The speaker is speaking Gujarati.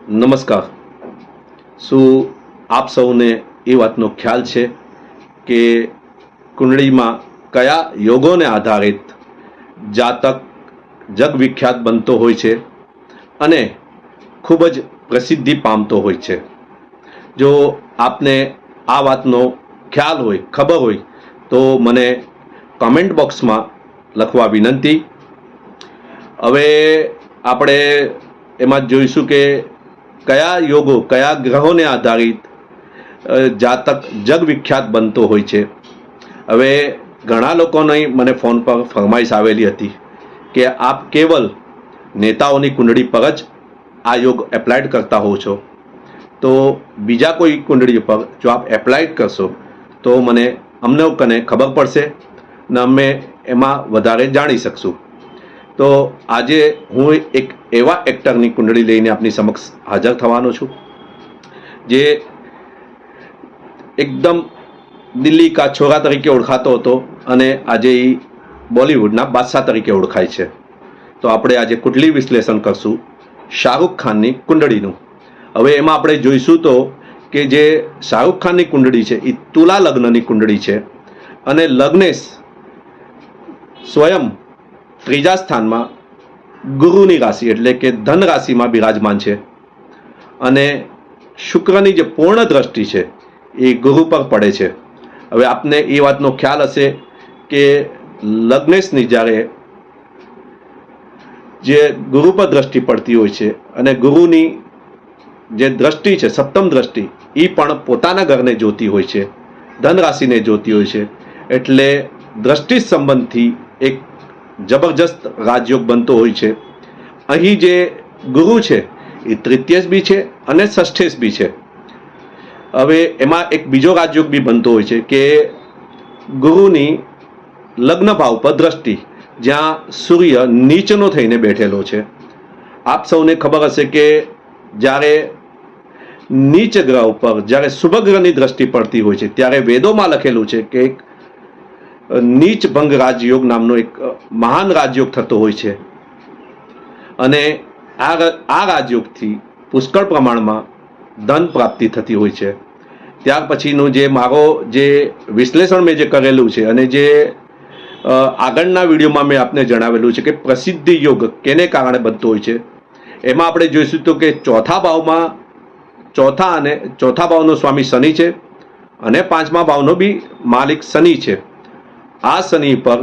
નમસ્કાર। શું આપ સૌને એ વાતનો ખ્યાલ છે કે કુંડળીમાં કયા યોગોને આધારિત જાતક જગવિખ્યાત બનતો હોય છે અને ખૂબ જ પ્રસિદ્ધિ પામતો હોય છે? જો આપને આ વાતનો ખ્યાલ હોય, ખબર હોય તો મને કમેન્ટ બોક્સમાં લખવા વિનંતી। હવે આપણે એમાં જોઈશું કે કયા યોગો, કયા ગ્રહોને આધારિત જાતક જગવિખ્યાત બનતો હોય છે। હવે ઘણા લોકોની મને ફોન પર ફરમાઈશ આવેલી હતી કે આપ કેવલ નેતાઓની કુંડળી પર જ આ યોગ એપ્લાઇડ કરતા હો છો, તો બીજા કોઈ કુંડળી પર જો આપ એપ્લાઇડ કરશો તો અમને કને ખબર પડશે ને અમે એમાં વધારે જાણી શકશું। તો આજે હું એક એવા એક્ટરની કુંડળી લઈને આપની સમક્ષ હાજર થવાનો છું જે એકદમ દિલ્હી કા છોરા તરીકે ઓળખાતો હતો અને આજે એ બોલિવૂડના બાદશાહ તરીકે ઓળખાય છે। તો આપણે આજે કુંડળી વિશ્લેષણ કરશું શાહરૂખ ખાનની કુંડળીનું। હવે એમાં આપણે જોઈશું તો કે જે શાહરૂખ ખાનની કુંડળી છે એ તુલા લગ્નની કુંડળી છે અને લગ્નેશ સ્વયં ત્રીજા સ્થાનમાં ગુરુની રાશિ એટલે કે ધન રાશિમાં બિરાજમાન છે અને શુક્રની જે પૂર્ણ દ્રષ્ટિ છે એ ગુરુ પર પડે છે। હવે આપને એ વાતનો ખ્યાલ હશે કે લગ્નેશની જ્યારે જે ગુરુ પર દ્રષ્ટિ પડતી હોય છે અને ગુરુની જે દ્રષ્ટિ છે સપ્તમ દ્રષ્ટિ એ પણ પોતાના ઘરને જોતી હોય છે, ધન રાશિને જોતી હોય છે, એટલે દ્રષ્ટિ સંબંધથી એક જબરજસ્ત રાજયોગ બનતો હોય છે। અહીં જે ગુરુ છે એ તૃતીયેશ બી છે અને ષષ્ઠેશ બી છે। હવે એમાં એક બીજો રાજયોગ બી બનતો હોય છે કે ગુરુની લગ્ન ભાવ પર દ્રષ્ટિ, જ્યાં સૂર્ય નીચનો થઈને બેઠેલો છે। આપ સૌને ખબર હશે કે જ્યારે નીચ ગ્રહ ઉપર જ્યારે શુભ ગ્રહની દ્રષ્ટિ પડતી હોય છે ત્યારે વેદોમાં લખેલું છે કે એક નીચ ભંગ રાજયોગ નામનો એક મહાન રાજયોગ થતો હોય છે અને આ રાજયોગથી પુષ્કળ પ્રમાણમાં ધન પ્રાપ્તિ થતી હોય છે। ત્યાર પછીનું જે મારો જે વિશ્લેષણ મેં જે કરેલું છે અને જે આગળના વિડીયોમાં મેં આપને જણાવેલું છે કે પ્રસિદ્ધિ યોગ કેને કારણે બનતો હોય છે, એમાં આપણે જોઈશું તો કે ચોથા ભાવનો સ્વામી શનિ છે અને પાંચમા ભાવનો બી માલિક શનિ છે। આ શનિ પર